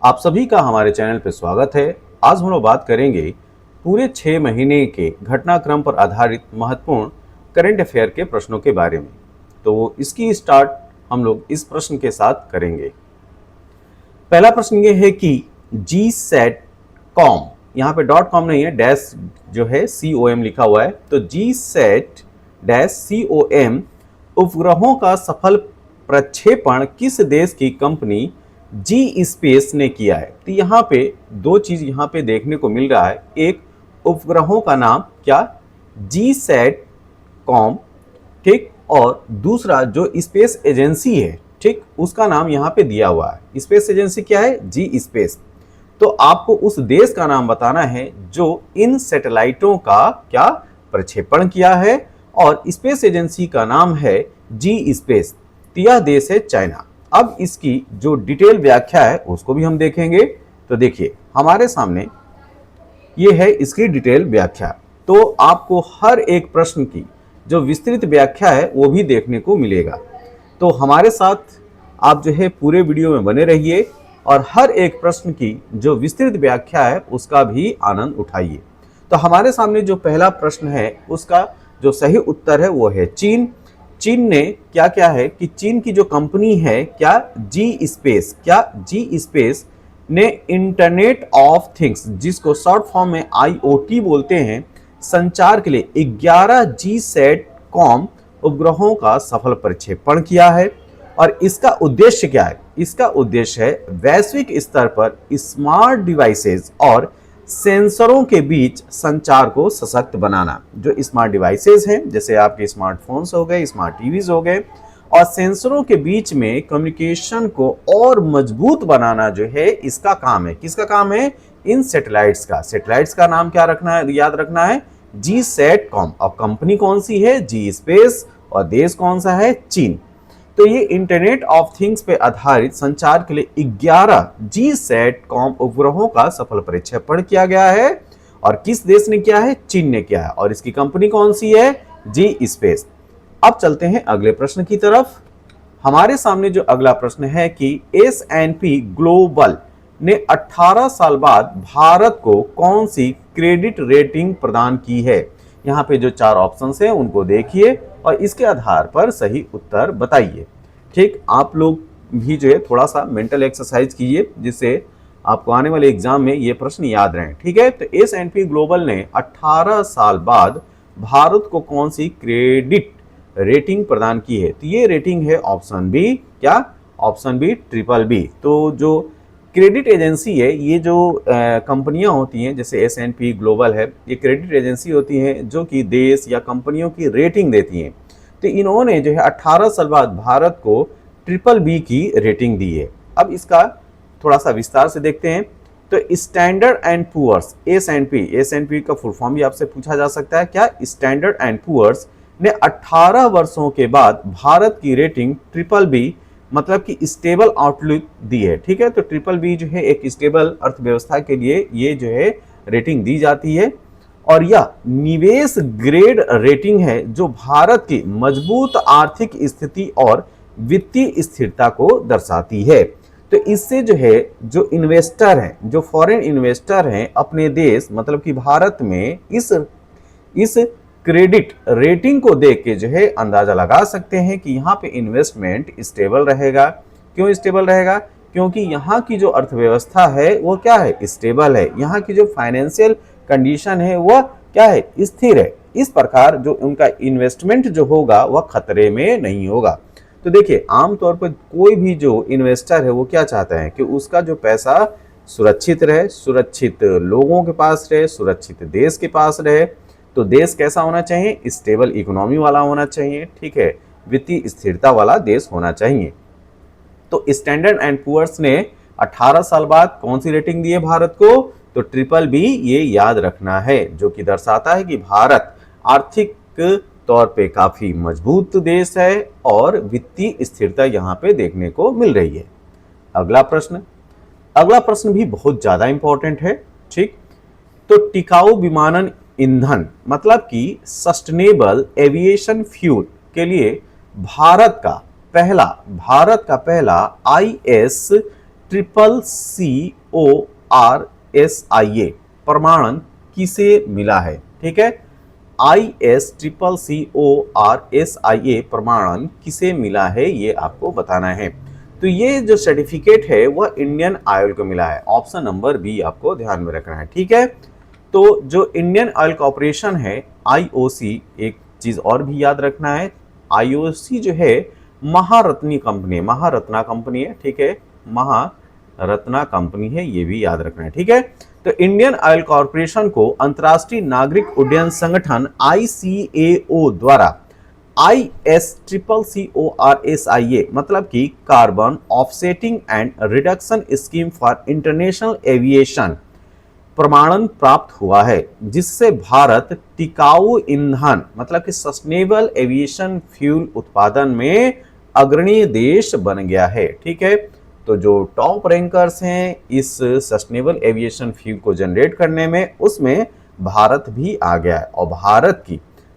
आप सभी का हमारे चैनल पर स्वागत है। आज हम लोग बात करेंगे पूरे 6 महीने के घटनाक्रम पर आधारित महत्वपूर्ण करंट अफेयर के प्रश्नों के बारे में। तो इसकी स्टार्ट हम लोग इस प्रश्न के साथ करेंगे। पहला प्रश्न ये है कि GSAT.com, यहाँ पे .com नहीं है, डैश जो है COM लिखा हुआ है, तो GSAT-COM उपग्रहों का सफल प्रक्षेपण किस देश की कंपनी जी स्पेस ने किया है। तो यहाँ पे दो चीज यहाँ पे देखने को मिल रहा है। एक, उपग्रहों का नाम क्या, GSAT.com, ठीक, और दूसरा जो स्पेस एजेंसी है, ठीक, उसका नाम यहाँ पे दिया हुआ है। स्पेस एजेंसी क्या है, जी स्पेस। तो आपको उस देश का नाम बताना है जो इन सैटेलाइटों का क्या प्रक्षेपण किया है, और स्पेस एजेंसी का नाम है जी स्पेस। तो यह देश है चाइना। अब इसकी जो डिटेल व्याख्या है उसको भी हम देखेंगे। तो देखिए हमारे सामने ये है इसकी डिटेल व्याख्या। तो आपको हर एक प्रश्न की जो विस्तृत व्याख्या है वो भी देखने को मिलेगा। तो हमारे साथ आप जो है पूरे वीडियो में बने रहिए और हर एक प्रश्न की जो विस्तृत व्याख्या है उसका भी आनंद उठाइए। तो हमारे सामने जो पहला प्रश्न है उसका जो सही उत्तर है वो है चीन। चीन ने क्या क्या है कि चीन की जो कंपनी है क्या, जी स्पेस ने इंटरनेट ऑफ थिंग्स, जिसको शॉर्ट फॉर्म में IoT बोलते हैं, संचार के लिए 11 GSAT.com उपग्रहों का सफल प्रक्षेपण किया है। और इसका उद्देश्य क्या है, इसका उद्देश्य है वैश्विक स्तर पर स्मार्ट डिवाइसेज और सेंसरों के बीच संचार को सशक्त बनाना। जो स्मार्ट डिवाइसेज हैं जैसे आपके स्मार्टफोन्स हो गए, स्मार्ट टीवीज हो गए, और सेंसरों के बीच में कम्युनिकेशन को और मजबूत बनाना जो है इसका काम है। किसका काम है, इन सैटेलाइट्स का। सैटेलाइट्स का नाम क्या रखना है, याद रखना है, GSAT.com। और कंपनी कौन सी है, जी स्पेस, और देश कौन सा है, चीन। तो ये इंटरनेट ऑफ थिंग्स पे आधारित संचार के लिए 11 GSAT.com उपग्रहों का सफल प्रक्षेपण किया गया है। और किस देश ने किया है, चीन ने किया है, और इसकी कंपनी कौन सी है, जी स्पेस। अब चलते हैं अगले प्रश्न की तरफ। हमारे सामने जो अगला प्रश्न है कि S&P ग्लोबल ने 18 साल बाद भारत को कौन सी क्रेडिट रेटिंग प्रदान की है। यहाँ पे जो 4 ऑप्शंस हैं उनको देखिए और इसके आधार पर सही उत्तर बताइए। ठीक, आप लोग भी जो है थोड़ा सा मेंटल एक्सरसाइज कीजिए जिससे आपको आने वाले एग्जाम में ये प्रश्न याद रहें। ठीक है, तो S&P ग्लोबल ने 18 साल बाद भारत को कौन सी क्रेडिट रेटिंग प्रदान की है। तो ये रेटिंग है ऑप्शन बी, क्या, ऑप्शन बी, BBB। तो जो क्रेडिट एजेंसी है, ये जो कंपनियां होती हैं जैसे S&P ग्लोबल है, ये क्रेडिट एजेंसी होती हैं जो कि देश या कंपनियों की रेटिंग देती हैं। तो इन्होंने जो है 18 साल बाद भारत को BBB की रेटिंग दी है। अब इसका थोड़ा सा विस्तार से देखते हैं। तो स्टैंडर्ड एंड पुअर्स, S&P का फुल फॉर्म भी आपसे पूछा जा सकता है, क्या, स्टैंडर्ड एंड पुअर्स ने 18 वर्षों के बाद भारत की रेटिंग BBB मतलब कि स्टेबल आउटलुक दी है। ठीक है, तो BBB जो है एक स्टेबल अर्थव्यवस्था के लिए ये जो है रेटिंग दी जाती है। और यह निवेश ग्रेड रेटिंग है जो भारत की मजबूत आर्थिक स्थिति और वित्तीय स्थिरता को दर्शाती है। तो इससे जो है जो इन्वेस्टर हैं, जो फॉरेन इन्वेस्टर हैं अपने देश मतलब कि भारत में इस क्रेडिट रेटिंग को देख के जो है अंदाजा लगा सकते हैं कि यहाँ पे इन्वेस्टमेंट स्टेबल रहेगा। क्यों स्टेबल रहेगा, क्योंकि यहाँ की जो अर्थव्यवस्था है वो क्या है, स्टेबल है। यहाँ की जो फाइनेंशियल कंडीशन है वह क्या है, स्थिर है। इस प्रकार जो उनका इन्वेस्टमेंट जो होगा वह खतरे में नहीं होगा। तो देखिए आमतौर पर कोई भी जो इन्वेस्टर है वो क्या चाहता है कि उसका जो पैसा सुरक्षित रहे, सुरक्षित लोगों के पास रहे, सुरक्षित देश के पास रहे। तो देश कैसा होना चाहिए, स्टेबल इकोनॉमी वाला होना चाहिए। ठीक है, वित्तीय स्थिरता वाला देश होना चाहिए। तो स्टैंडर्ड एंड पुअर्स ने 18 साल बाद कौन सी रेटिंग दी है भारत को, तो BBB, ये याद रखना है, जो कि दर्शाता है कि भारत आर्थिक तौर पे काफी मजबूत देश है और वित्तीय स्थिरता यहाँ पे देखने को मिल रही है। अगला प्रश्न भी बहुत ज्यादा इंपॉर्टेंट है। ठीक, तो टिकाऊ विमानन ईंधन मतलब कि सस्टेनेबल एविएशन फ्यूल के लिए भारत का पहला ISCCORSIA प्रमाणन किसे मिला है? ठीक है, ISCCORSIA प्रमाणन किसे मिला है ये आपको बताना है। तो ये जो सर्टिफिकेट है वह इंडियन ऑयल को मिला है। ऑप्शन नंबर बी आपको ध्यान में रखना है। ठीक है, तो जो इंडियन ऑयल कॉर्पोरेशन है IOC, एक चीज और भी याद रखना है, IOC जो है महारत्नी कंपनी, महारत्ना कंपनी है। ठीक है, महारत्ना कंपनी है, ये भी याद रखना है। ठीक है, तो इंडियन ऑयल कॉर्पोरेशन को अंतर्राष्ट्रीय नागरिक उड्डयन संगठन ICAO द्वारा ISCCORSIA मतलब कि carbon offsetting and reduction scheme for international aviation प्रमाणन प्राप्त हुआ है, जिससे भारत टिकाऊ ईंधन मतलब कि सस्टेनेबल एविएशन फ्यूल उत्पादन में अग्रणी देश बन गया है। ठीक है, तो जो टॉप रैंकर्स हैं इस सस्टेनेबल एविएशन फ्यूल को जनरेट करने में, उसमें भारत भी आ गया है। और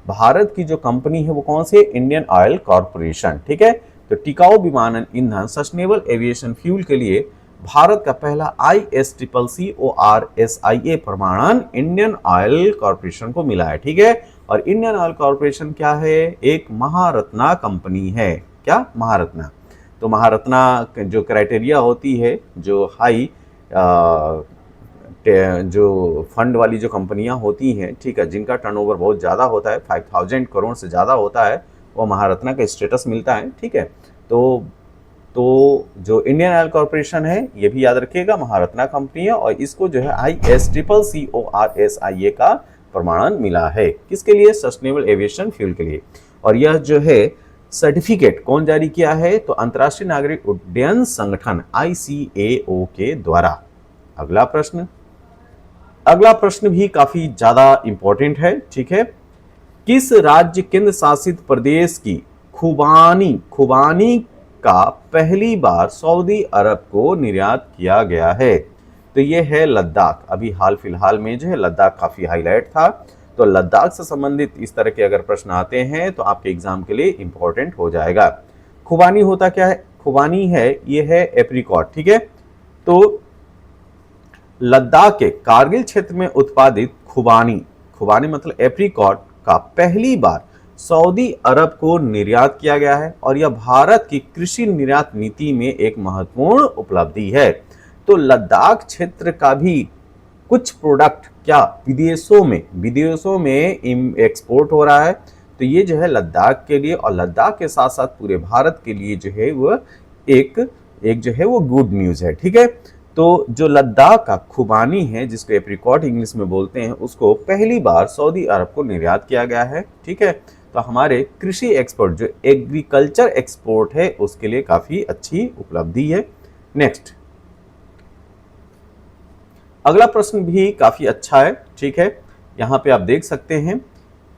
भारत की जो कंपनी है वो कौन सी है? Indian oil corporation. ठीक है, तो टिकाऊ विमानन ईंधन सस्टेनेबल एविएशन फ्यूल के लिए भारत का पहला ISCCORSIA प्रमाणन इंडियन ऑयल कॉर्पोरेशन को मिला है। ठीक है, और इंडियन ऑयल कॉर्पोरेशन क्या है? एक महारत्ना कंपनी है। क्या? महारत्ना। तो महारत्ना जो क्राइटेरिया होती है, जो हाई जो फंड वाली जो कंपनियां होती हैं, ठीक है, जिनका टर्नओवर बहुत ज़्यादा होता है, 5000 करोड़ से ज़्यादा होता है, वो महारत्ना का स्टेटस मिलता है। ठीक है, तो जो इंडियन ऑयल कॉर्पोरेशन है ये भी याद रखिएगा, महारत्ना कंपनी है, और इसको जो है ISCCORSIA का प्रमाणन मिला है। किसके लिए? सस्टेनेबल एविएशन फ्यूल के लिए। और यह जो है सर्टिफिकेट कौन जारी किया है? तो अंतर्राष्ट्रीय नागरिक उड्डयन संगठन ICAO के द्वारा। अगला प्रश्न भी काफी ज्यादा इंपॉर्टेंट है। ठीक है, किस राज्य केंद्र शासित प्रदेश की खुबानी का पहली बार सऊदी अरब को निर्यात किया गया है? तो यह है लद्दाख। अभी हाल फिलहाल में जो है लद्दाख काफी हाईलाइट था, तो लद्दाख से संबंधित इस तरह के अगर प्रश्न आते हैं तो आपके एग्जाम के लिए इंपॉर्टेंट हो जाएगा। खुबानी होता क्या है? खुबानी है, ये है एप्रिकॉट। ठीक है, तो लद्दाख के कारगिल क्षेत्र में उत्पादित खुबानी मतलब एप्रिकॉट का पहली बार सऊदी अरब को निर्यात किया गया है, और यह भारत की कृषि निर्यात नीति में एक महत्वपूर्ण उपलब्धि है। तो लद्दाख क्षेत्र का भी कुछ प्रोडक्ट क्या विदेशों में एक्सपोर्ट हो रहा है। तो ये जो है लद्दाख के लिए, और लद्दाख के साथ साथ पूरे भारत के लिए जो है वो एक जो है वो गुड न्यूज है। ठीक है, तो जो लद्दाख का खुबानी है, जिसको एप्रिकॉट इंग्लिश में बोलते हैं, उसको पहली बार सऊदी अरब को निर्यात किया गया है। ठीक है, तो हमारे कृषि एक्सपोर्ट जो एग्रीकल्चर एक्सपोर्ट है उसके लिए काफी अच्छी उपलब्धि है। नेक्स्ट, अगला प्रश्न भी काफी अच्छा है। ठीक है, यहाँ पे आप देख सकते हैं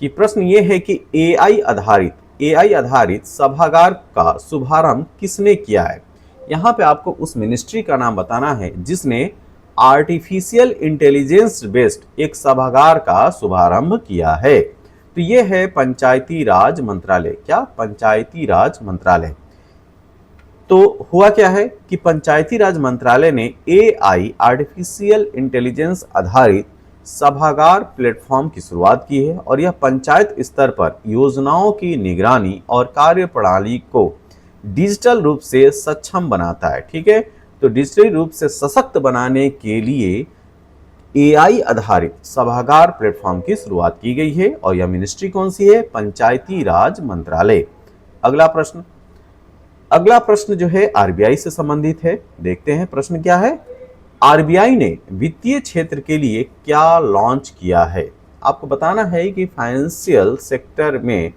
कि प्रश्न ये है कि AI आधारित सभागार का शुभारंभ किसने किया है? यहाँ पे आपको उस मिनिस्ट्री का नाम बताना है जिसने आर्टिफिशियल इंटेलिजेंस बेस्ड एक सभागार का शुभारंभ किया है। तो ये है पंचायती राज मंत्रालय। क्या? पंचायती राज मंत्रालय। तो हुआ क्या है कि पंचायती राज मंत्रालय ने AI आर्टिफिशियल इंटेलिजेंस आधारित सभागार प्लेटफॉर्म की शुरुआत की है, और यह पंचायत स्तर पर योजनाओं की निगरानी और कार्यप्रणाली को डिजिटल रूप से सक्षम बनाता है। ठीक है, तो डिजिटल रूप से सशक्त बनाने के लिए AI आधारित सभागार प्लेटफॉर्म की शुरुआत की गई है, और यह मिनिस्ट्री कौन सी है? पंचायती राज मंत्रालय। अगला प्रश्न जो है RBI से संबंधित है। देखते हैं प्रश्न क्या है। RBI ने वित्तीय क्षेत्र के लिए क्या लॉन्च किया है? आपको बताना है कि फाइनेंशियल सेक्टर में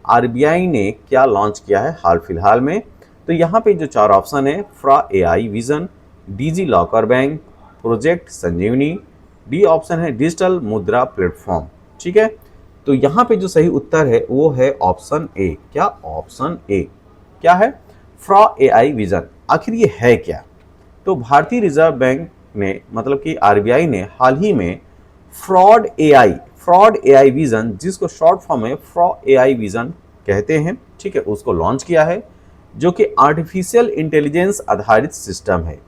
RBI ने क्या लॉन्च किया है हाल फिलहाल में। तो यहाँ पे जो 4 ऑप्शन है, फ्रा AI vision, digi locker bank, project संजीवनी, डी ऑप्शन है डिजिटल मुद्रा प्लेटफॉर्म। ठीक है, तो यहाँ पे जो सही उत्तर है वो है ऑप्शन ए। क्या? ऑप्शन ए क्या है? फ्रा AI विजन। आखिर ये है क्या? तो भारतीय रिजर्व बैंक ने मतलब कि RBI ने हाल ही में फ्रॉड AI विजन, जिसको शॉर्ट फॉर्म में फ्रा AI विजन कहते हैं, ठीक है, उसको लॉन्च किया है, जो कि आर्टिफिशियल इंटेलिजेंस आधारित सिस्टम है।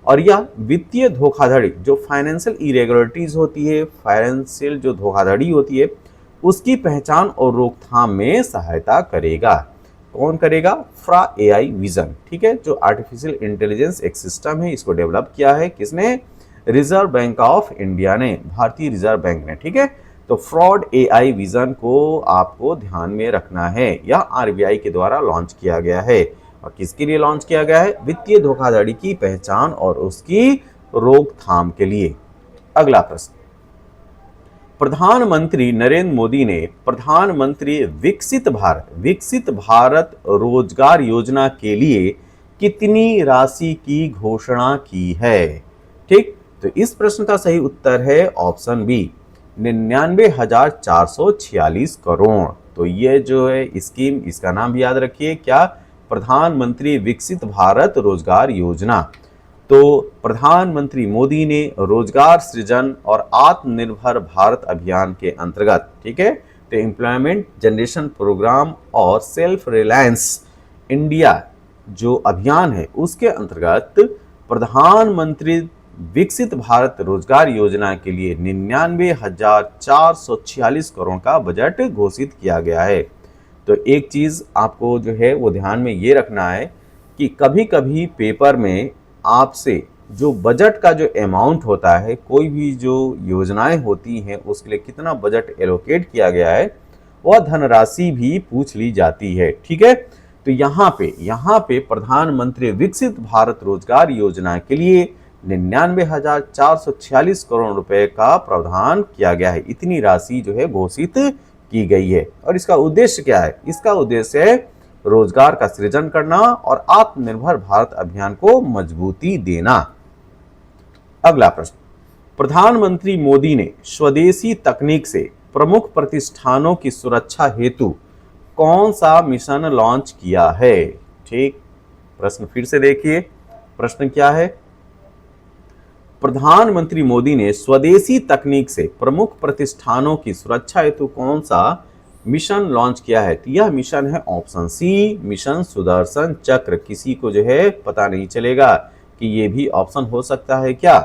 और यह वित्तीय धोखाधड़ी, जो फाइनेंशियल इरेगुलरिटीज होती है, फाइनेंशियल जो धोखाधड़ी होती है, उसकी पहचान और रोकथाम में सहायता करेगा। कौन करेगा? फ्रा एआई विजन, ठीक है, जो आर्टिफिशियल इंटेलिजेंस एक सिस्टम है, इसको डेवलप किया है किसने? रिजर्व बैंक ऑफ इंडिया ने, भारतीय रिजर्व बैंक ने, ठीक है। तो फ्रॉड एआई विजन को आपको ध्यान में रखना है। यह आरबीआई के द्वारा लॉन्च किया गया है। और किसके लिए लॉन्च किया गया है? वित्तीय धोखाधड़ी की पहचान और उसकी रोकथाम के लिए। अगला प्रश्न, प्रधानमंत्री नरेंद्र मोदी ने प्रधानमंत्री विकसित भारत रोजगार योजना के लिए कितनी राशि की घोषणा की है? ठीक, तो इस प्रश्न का सही उत्तर है ऑप्शन बी, 99,446 करोड़। तो ये जो है स्कीम, इसका नाम भी याद रखिए, क्या? प्रधानमंत्री विकसित भारत रोजगार योजना। तो प्रधानमंत्री मोदी ने रोजगार सृजन और आत्मनिर्भर भारत अभियान के अंतर्गत, ठीक है, तो एम्प्लॉयमेंट जनरेशन प्रोग्राम और सेल्फ रिलायंस इंडिया जो अभियान है, उसके अंतर्गत प्रधानमंत्री विकसित भारत रोजगार योजना के लिए 99,446 करोड़ का बजट घोषित किया गया है। तो एक चीज आपको जो है वो ध्यान में ये रखना है कि कभी कभी पेपर में आपसे जो बजट का जो अमाउंट होता है, कोई भी जो योजनाएं होती हैं उसके लिए कितना बजट एलोकेट किया गया है, वह धनराशि भी पूछ ली जाती है, ठीक है। तो यहाँ पे प्रधानमंत्री विकसित भारत रोजगार योजना के लिए 99,446 करोड़ रुपए का प्रावधान किया गया है। इतनी राशि जो है घोषित की गई है। और इसका उद्देश्य क्या है? इसका उद्देश्य है रोजगार का सृजन करना और आत्मनिर्भर भारत अभियान को मजबूती देना। अगला प्रश्न, प्रधानमंत्री मोदी ने स्वदेशी तकनीक से प्रमुख प्रतिष्ठानों की सुरक्षा हेतु कौन सा मिशन लॉन्च किया है? ठीक, प्रश्न फिर से देखिए, प्रश्न क्या है? प्रधानमंत्री मोदी ने स्वदेशी तकनीक से प्रमुख प्रतिष्ठानों की सुरक्षा हेतु कौन सा मिशन लॉन्च किया है? तो यह मिशन है ऑप्शन सी, मिशन सुदर्शन चक्र। किसी को जो है पता नहीं चलेगा कि ये भी ऑप्शन हो सकता है क्या?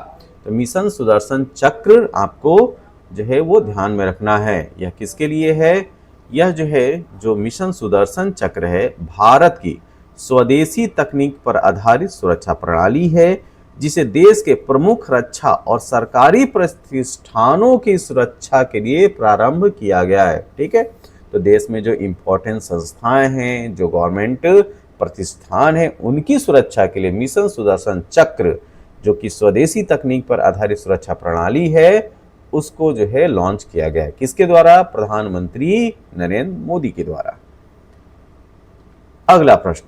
तो मिशन सुदर्शन चक्र आपको जो है वो ध्यान में रखना है। यह किसके लिए है? यह जो है जो मिशन सुदर्शन चक्र है, भारत की स्वदेशी तकनीक पर आधारित सुरक्षा प्रणाली है, जिसे देश के प्रमुख रक्षा और सरकारी प्रतिष्ठानों की सुरक्षा के लिए प्रारंभ किया गया है, ठीक है। तो देश में जो इम्पोर्टेंट संस्थाएं हैं, जो गवर्नमेंट प्रतिष्ठान हैं, उनकी सुरक्षा के लिए मिशन सुदर्शन चक्र, जो कि स्वदेशी तकनीक पर आधारित सुरक्षा प्रणाली है, उसको जो है लॉन्च किया गया है। किसके द्वारा? प्रधानमंत्री नरेंद्र मोदी के द्वारा। अगला प्रश्न,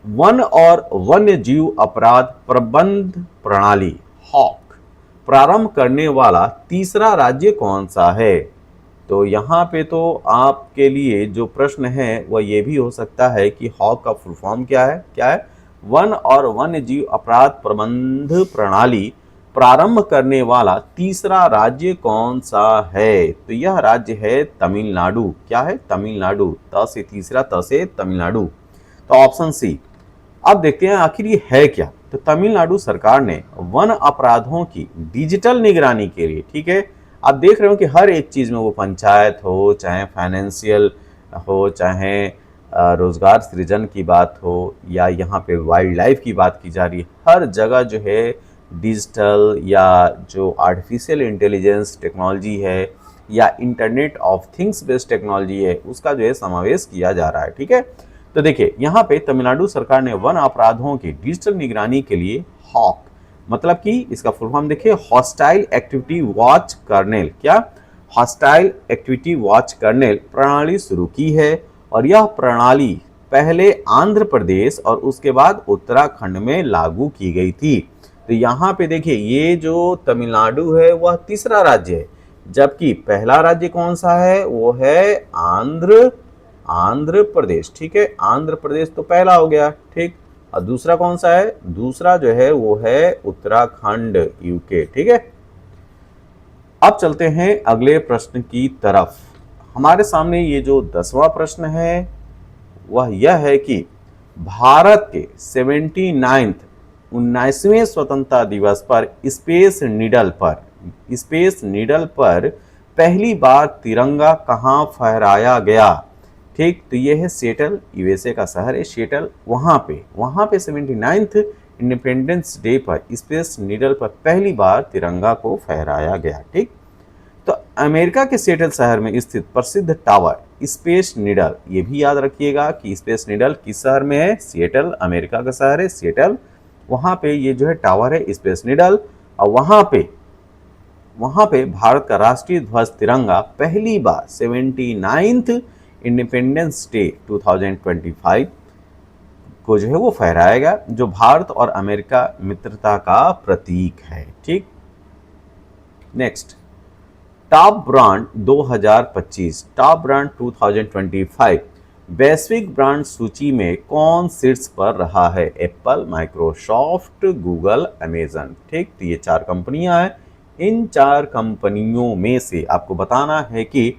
वन और वन्य जीव अपराध प्रबंध प्रणाली हॉक प्रारंभ करने वाला तीसरा राज्य कौन सा है? तो यहाँ पे तो आपके लिए जो प्रश्न है वह ये भी हो सकता है कि हॉक का फुल फॉर्म क्या है? क्या है? वन और वन्य जीव अपराध प्रबंध प्रणाली प्रारंभ करने वाला तीसरा राज्य कौन सा है? तो यह राज्य है तमिलनाडु। क्या है? तमिलनाडु। त से तीसरा, त से तमिलनाडु। तो ऑप्शन सी। अब देखते हैं आखिर ये है क्या। तो तमिलनाडु सरकार ने वन अपराधों की डिजिटल निगरानी के लिए, ठीक है, आप देख रहे हो कि हर एक चीज में, वो पंचायत हो, चाहे फाइनेंशियल हो, चाहे रोजगार सृजन की बात हो, या यहाँ पे वाइल्ड लाइफ की बात की जा रही है, हर जगह जो है डिजिटल या जो आर्टिफिशियल इंटेलिजेंस टेक्नोलॉजी है या internet of things based technology है, उसका जो है समावेश किया जा रहा है, ठीक है। तो देखिए यहाँ पे तमिलनाडु सरकार ने वन अपराधों की डिजिटल निगरानी के लिए हॉक, मतलब कि इसका फुल फॉर्म देखिए, हॉस्टाइल एक्टिविटी वॉच कर्नेल, क्या? हॉस्टाइल एक्टिविटी वॉच कर्नेल प्रणाली शुरू की है। और यह प्रणाली पहले आंध्र प्रदेश और उसके बाद उत्तराखंड में लागू की गई थी। तो यहाँ पे देखिए, ये जो तमिलनाडु है वह तीसरा राज्य है, जबकि पहला राज्य कौन सा है? वो है आंध्र प्रदेश, ठीक है। आंध्र प्रदेश तो पहला हो गया, ठीक। और दूसरा कौन सा है? दूसरा जो है वो है उत्तराखंड, यूके, ठीक है। अब चलते हैं अगले प्रश्न की तरफ। हमारे सामने ये जो 10वां प्रश्न है वह यह है कि भारत के 79th 19वें स्वतंत्रता दिवस पर स्पेस नीडल पर पहली बार तिरंगा कहाँ फहराया गया? ठीक, तो ये है सिएटल, यूएसए का शहर है सिएटल। वहां पे 79th इंडिपेंडेंस डे पर स्पेस नीडल पर पहली बार तिरंगा को फहराया गया। ठीक, तो अमेरिका के सिएटल शहर में स्थित प्रसिद्ध टावर स्पेस नीडल, ये भी याद रखिएगा कि स्पेस नीडल किस शहर में है? सिएटल, अमेरिका का शहर है सिएटल। वहां पे ये जो है टावर है स्पेस नीडल, और वहां पे भारत का राष्ट्रीय ध्वज तिरंगा पहली बार 79th इंडिपेंडेंस डे 2025 को जो है वो फहराएगा, जो भारत और अमेरिका मित्रता का प्रतीक है। ठीक, next, top brand 2025, top brand 2025 वैश्विक ब्रांड सूची में कौन शीर्ष पर रहा है? Apple, Microsoft, Google, Amazon. ठीक, तो ये 4 कंपनियां हैं। इन 4 कंपनियों में से आपको बताना है कि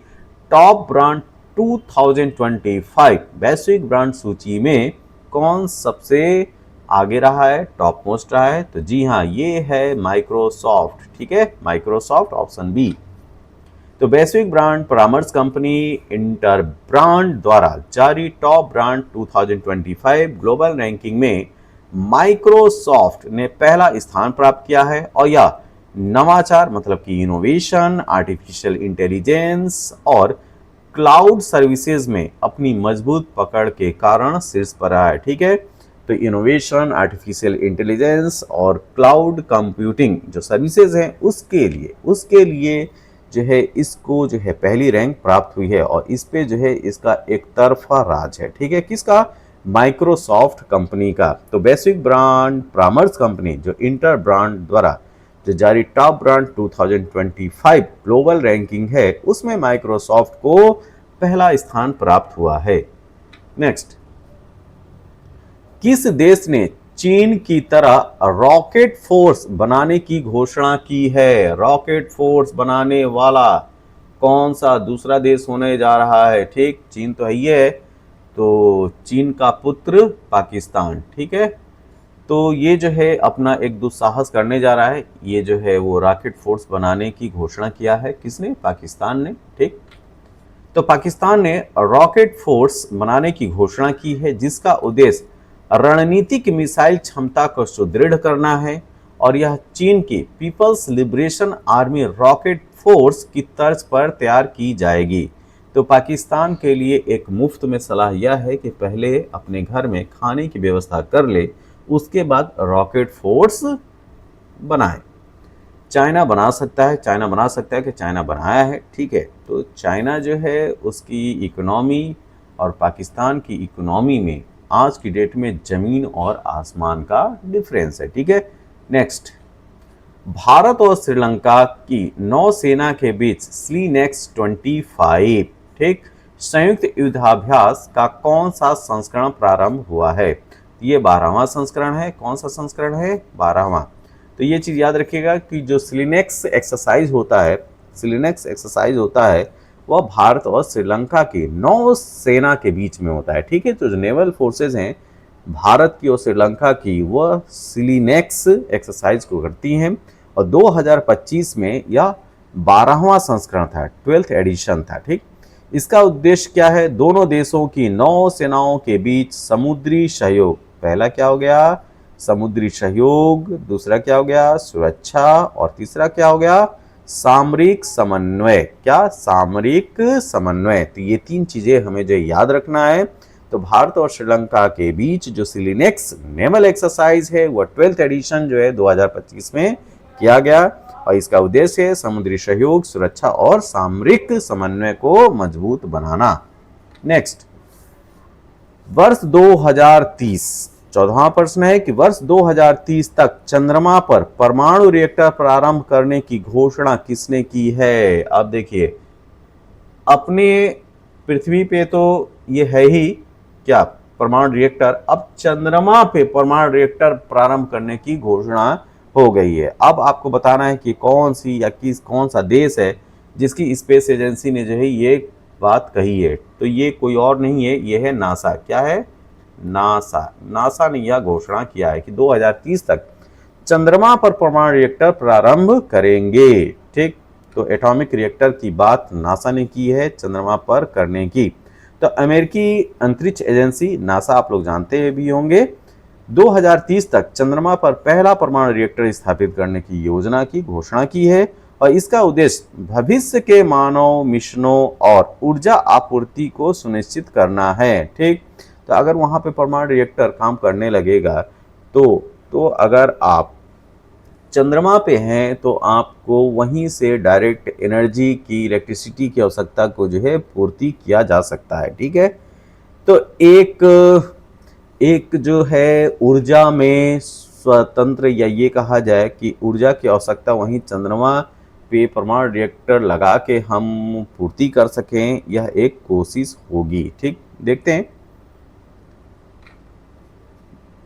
टॉप ब्रांड 2025 वैश्विक ब्रांड सूची में कौन सबसे आगे रहा है, टॉप मोस्ट रहा है? तो जी हाँ, ये है माइक्रोसॉफ्ट। ठीक है, माइक्रोसॉफ्ट, ऑप्शन बी। तो वैश्विक ब्रांड परामर्श कंपनी इंटरब्रांड द्वारा जारी टॉप ब्रांड 2025 ग्लोबल रैंकिंग में माइक्रोसॉफ्ट ने पहला स्थान प्राप्त किया है, और यह नवाचार मतलब कि इनोवेशन, आर्टिफिशियल इंटेलिजेंस और क्लाउड सर्विसेज में अपनी मजबूत पकड़ के कारण शीर्ष पर रहा है। ठीक है, तो इनोवेशन, आर्टिफिशियल इंटेलिजेंस और क्लाउड कंप्यूटिंग जो सर्विसेज हैं उसके लिए जो है इसको जो है पहली रैंक प्राप्त हुई है, और इस पे जो है इसका एक तरफा राज है। ठीक है, किसका? माइक्रोसॉफ्ट कंपनी का। तो वैश्विक ब्रांड परामर्श कंपनी जो इंटर ब्रांड द्वारा जो जारी टॉप ब्रांड 2025 ग्लोबल रैंकिंग है, उसमें माइक्रोसॉफ्ट को पहला स्थान प्राप्त हुआ है। नेक्स्ट, किस देश ने चीन की तरह रॉकेट फोर्स बनाने की घोषणा की है? रॉकेट फोर्स बनाने वाला कौन सा दूसरा देश होने जा रहा है? ठीक, चीन तो है ही है, तो चीन का पुत्र पाकिस्तान। ठीक है, तो ये जो है अपना एक दुस्साहस करने जा रहा है। ये जो है वो रॉकेट फोर्स बनाने की घोषणा किया है, किसने? पाकिस्तान ने। ठीक, तो पाकिस्तान ने रॉकेट फोर्स बनाने की घोषणा की है, जिसका उद्देश्य रणनीतिक मिसाइल क्षमता को सुदृढ़ करना है, और यह चीन की People's Liberation Army Rocket Force की तर्ज पर तैयार की जाएगी। तो पाकिस्तान के लिए एक मुफ्त में सलाह यह है कि पहले अपने घर में खाने की व्यवस्था कर ले, उसके बाद रॉकेट फोर्स बनाए। चाइना बना सकता है कि चाइना बनाया है। ठीक है, तो चाइना जो है उसकी इकोनॉमी और पाकिस्तान की इकोनॉमी में आज की डेट में जमीन और आसमान का डिफरेंस है। ठीक है, नेक्स्ट, भारत और श्रीलंका की नौसेना के बीच स्लीनेक्स 25 ठीक संयुक्त युद्धाभ्यास का कौन सा संस्करण प्रारंभ हुआ है? ये 12वां संस्करण है। कौन सा संस्करण है? 12वां। तो ये चीज याद रखिएगा कि जो स्लीनेक्स एक्सरसाइज होता है वह भारत और श्रीलंका की नौसेना के बीच में होता है। ठीक है, तो जो नेवल फोर्सेज हैं भारत की और श्रीलंका की, वह स्लीनेक्स एक्सरसाइज को करती हैं, और 2025 में यह 12वां संस्करण था, 12th एडिशन था। ठीक, इसका उद्देश्य क्या है? दोनों देशों की नौसेनाओं के बीच समुद्री सहयोग, पहला क्या हो गया? समुद्री सहयोग, दूसरा क्या हो गया? सुरक्षा, और तीसरा क्या हो गया? सामरिक समन्वय। क्या? सामरिक समन्वय। तो ये 3 चीजें हमें जो याद रखना है। तो भारत और श्रीलंका के बीच जो स्लीनेक्स नेवल एक्सरसाइज है वह 12th एडिशन जो है 2025 में किया गया, और इसका उद्देश्य है समुद्री सहयोग, सुरक्षा और सामरिक समन्वय को मजबूत बनाना। नेक्स्ट, वर्ष 2030, 14वां प्रश्न है कि वर्ष 2030 तक चंद्रमा पर परमाणु रिएक्टर प्रारंभ करने की घोषणा किसने की है? अब देखिए, अपने पृथ्वी पे तो ये है ही क्या परमाणु रिएक्टर, अब चंद्रमा पे परमाणु रिएक्टर प्रारंभ करने की घोषणा हो गई है। अब आपको बताना है कि कौन सा देश है जिसकी स्पेस एजेंसी ने जो है ये बात कही है। तो ये कोई और नहीं है, ये है नासा। क्या है? नासा ने यह घोषणा किया है कि 2030 तक चंद्रमा पर परमाणु रिएक्टर प्रारंभ करेंगे। ठीक, तो एटॉमिक रिएक्टर की बात नासा ने की है चंद्रमा पर करने की। तो अमेरिकी अंतरिक्ष एजेंसी नासा, आप लोग जानते भी होंगे, 2030 तक चंद्रमा पर पहला परमाणु रिएक्टर स्थापित करने की योजना की घोषणा की है और इसका उद्देश्य भविष्य के मानव मिशनों और ऊर्जा आपूर्ति को सुनिश्चित करना है। ठीक, तो अगर वहां पे परमाणु रिएक्टर काम करने लगेगा तो अगर आप चंद्रमा पे हैं तो आपको वहीं से डायरेक्ट एनर्जी की, इलेक्ट्रिसिटी की आवश्यकता को जो है पूर्ति किया जा सकता है। ठीक है, तो एक जो है ऊर्जा में स्वतंत्र, या ये कहा जाए कि ऊर्जा की आवश्यकता वहीं चंद्रमा पे परमाणु रिएक्टर लगा के हम पूर्ति कर सकें, यह एक कोशिश होगी। ठीक, देखते हैं।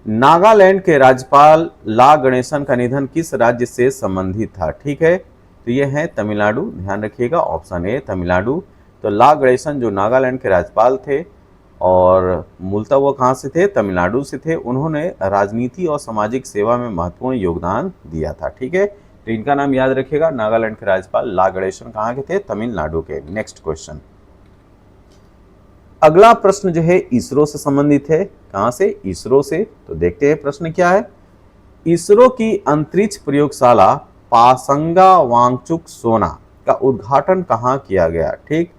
नागालैंड के राज्यपाल ला गणेशन का निधन किस राज्य से संबंधित था? ठीक है, तो ये है तमिलनाडु, ध्यान रखिएगा, ऑप्शन ए तमिलनाडु। तो ला गणेशन जो नागालैंड के राज्यपाल थे और मूलतः वो कहाँ से थे? तमिलनाडु से थे। उन्होंने राजनीति और सामाजिक सेवा में महत्वपूर्ण योगदान दिया था। ठीक है, तो इनका नाम याद रखिएगा, नागालैंड के राज्यपाल ला गणेशन कहाँ के थे? तमिलनाडु के। नेक्स्ट क्वेश्चन, अगला प्रश्न जो है इसरो से संबंधित है। कहां से? इसरो से। तो देखते हैं प्रश्न क्या है। इसरो की अंतरिक्ष प्रयोगशाला पासंगा वांगचुक सोना का उद्घाटन कहां किया गया? ठीक,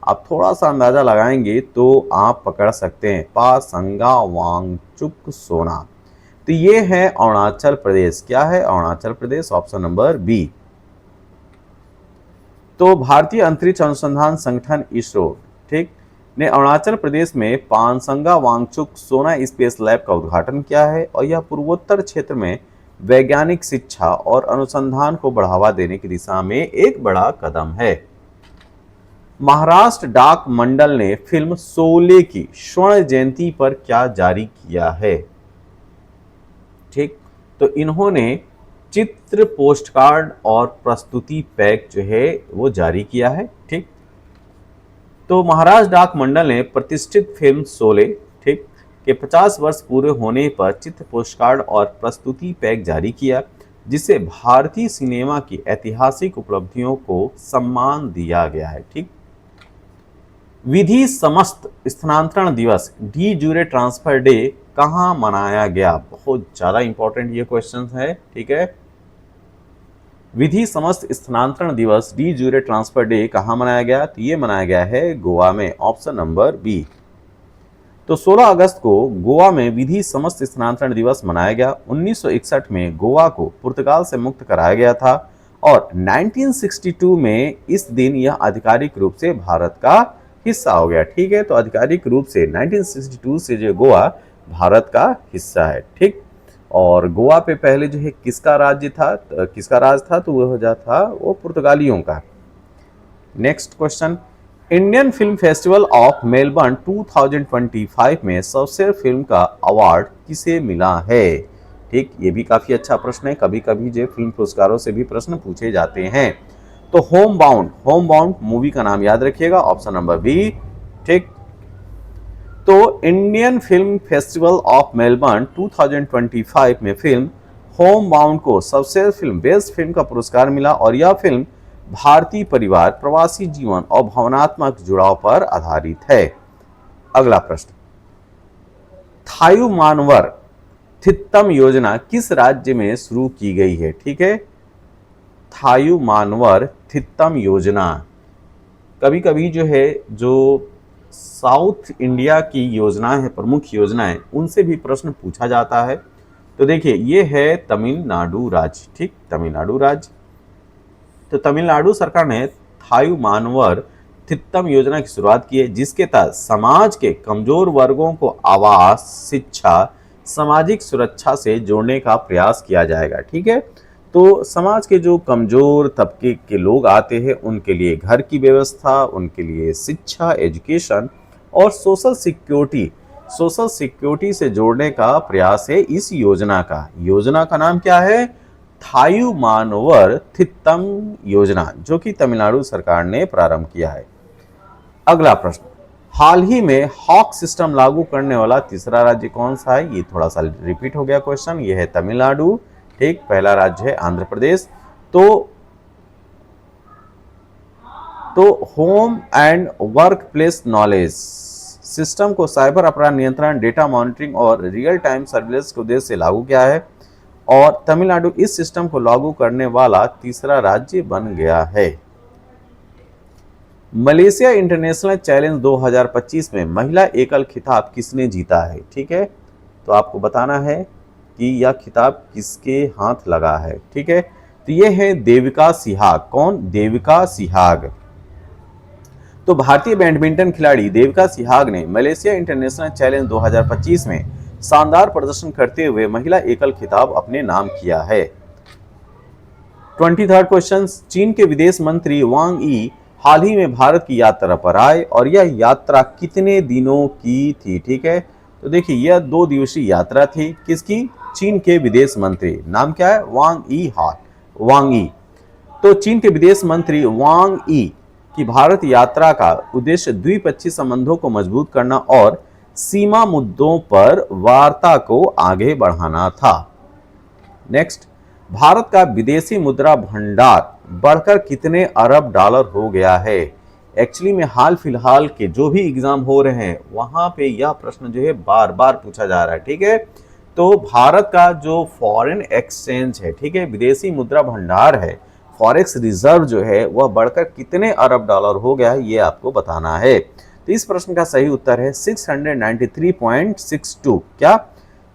आप थोड़ा सा अंदाजा लगाएंगे तो आप पकड़ सकते हैं, पासंगा वांगचुक सोना। तो ये है अरुणाचल प्रदेश। क्या है? Arunachal Pradesh, option number B. तो भारतीय अंतरिक्ष अनुसंधान संगठन इसरो, ठीक, ने अरुणाचल प्रदेश में पानसंगा वांगचुक सोना स्पेस लैब का उद्घाटन किया है और यह पूर्वोत्तर क्षेत्र में वैज्ञानिक शिक्षा और अनुसंधान को बढ़ावा देने की दिशा में एक बड़ा कदम है। महाराष्ट्र डाक मंडल ने फिल्म शोले की स्वर्ण जयंती पर क्या जारी किया है? ठीक, तो इन्होंने चित्र, पोस्टकार्ड और प्रस्तुति पैक जो है वो जारी किया है। ठीक, तो महाराष्ट्र डाक मंडल ने प्रतिष्ठित फिल्म शोले, ठीक, के 50 वर्ष पूरे होने पर चित्र, पोस्टकार्ड और प्रस्तुति पैक जारी किया, जिससे भारतीय सिनेमा की ऐतिहासिक उपलब्धियों को सम्मान दिया गया है। ठीक, विधि समस्त स्थानांतरण दिवस, डी जूरे ट्रांसफर डे कहां मनाया गया? बहुत ज्यादा इंपॉर्टेंट ये क्वेश्चन है। ठीक है, विधि समस्त स्थानांतरण दिवस, डी जूरे ट्रांसफर डे कहां मनाया गया? तो ये मनाया गया है गोवा में, ऑप्शन नंबर बी। तो 16 अगस्त को गोवा में विधि समस्त स्थानांतरण दिवस मनाया गया। 1961 में गोवा को पुर्तगाल से मुक्त कराया गया था और 1962 में इस दिन यह आधिकारिक रूप से भारत का हिस्सा हो गया। ठीक है, तो आधिकारिक रूप से 1962 से जो गोवा भारत का हिस्सा है। ठीक, और गोवा पे पहले जो है किसका राज्य था, किसका राज था? तो वह जो था वो पुर्तगालियों का। Next question, Indian film festival of Melbourne 2025 में सर्वश्रेष्ठ फिल्म का अवार्ड किसे मिला है? ठीक, ये भी काफी अच्छा प्रश्न है। कभी कभी जो फिल्म पुरस्कारों से भी प्रश्न पूछे जाते हैं। तो होम बाउंड मूवी का नाम याद रखिएगा, ऑप्शन नंबर बी। ठीक, तो Indian film festival of Melbourne 2025 में फिल्म होम बाउंड को सबसे फिल्म, बेस्ट फिल्म का पुरस्कार मिला और यह फिल्म भारतीय परिवार, प्रवासी जीवन और भावनात्मक जुड़ाव पर आधारित है। अगला प्रश्न, थायुमानवर थित्तम योजना किस राज्य में शुरू की गई है? ठीक है, थायुमानवर थित्तम योजना कभी कभी जो है जो साउथ इंडिया की योजनाएं हैं, प्रमुख योजनाएं, उनसे भी प्रश्न पूछा जाता है। तो देखिए ये है तमिलनाडु राज्य। ठीक, तमिलनाडु राज्य। तो तमिलनाडु सरकार ने थायुमानवर थित्तम योजना की शुरुआत की है, जिसके तहत समाज के कमजोर वर्गों को आवास, शिक्षा, सामाजिक सुरक्षा से जोड़ने का प्रयास किया जाएगा। ठीक है, तो समाज के जो कमजोर तबके के लोग आते हैं उनके लिए घर की व्यवस्था, उनके लिए शिक्षा, एजुकेशन और सोशल सिक्योरिटी से जोड़ने का प्रयास है इस योजना का। योजना का नाम क्या है? थायुमानवर थित्तम योजना, जो कि तमिलनाडु सरकार ने प्रारंभ किया है। अगला प्रश्न, हाल ही में हॉक सिस्टम लागू करने वाला तीसरा राज्य कौन सा है? ये थोड़ा सा रिपीट हो गया क्वेश्चन। ये है तमिलनाडु। ठीक, पहला राज्य है आंध्र प्रदेश। तो home and work place knowledge system को साइबर अपराध नियंत्रण, डेटा मॉनिटरिंग और रियल टाइम सर्विलेंस के उद्देश्य से लागू किया है और तमिलनाडु इस सिस्टम को लागू करने वाला तीसरा राज्य बन गया है। मलेशिया इंटरनेशनल चैलेंज 2025 में महिला एकल खिताब किसने जीता है? ठीक है, तो आपको बताना है कि यह खिताब किसके हाथ लगा है। ठीक है, तो यह है देविका सिहाग। कौन? देविका सिहाग। तो भारतीय बैडमिंटन खिलाड़ी देविका सिहाग ने मलेशिया इंटरनेशनल चैलेंज 2025 में शानदार प्रदर्शन करते हुए महिला एकल खिताब अपने नाम किया है। 23rd क्वेश्चन, चीन के विदेश मंत्री वांग यी हाल ही में भारत की यात्रा पर आए और यह यात्रा कितने दिनों की थी? ठीक है, तो देखिए यह 2 दिवसीय यात्रा थी। किसकी? चीन के विदेश मंत्री। नाम क्या है? वांग यी। तो चीन के विदेश मंत्री वांग यी की भारत यात्रा का उद्देश्य द्विपक्षीय संबंधों को मजबूत करना और सीमा मुद्दों पर वार्ता को आगे बढ़ाना था। नेक्स्ट, भारत का विदेशी मुद्रा भंडार बढ़कर कितने अरब डॉलर हो गया है? एक्चुअली में हाल फिलहाल के जो भी एग्जाम हो रहे हैं वहां पे यह प्रश्न जो है बार बार पूछा जा रहा है। ठीक है, तो भारत का जो फॉरेन एक्सचेंज है, ठीक है, विदेशी मुद्रा भंडार है, फॉरेक्स रिजर्व जो है वह बढ़कर कितने अरब डॉलर हो गया है, ये आपको बताना है। तो इस प्रश्न का सही उत्तर है 693.62। क्या?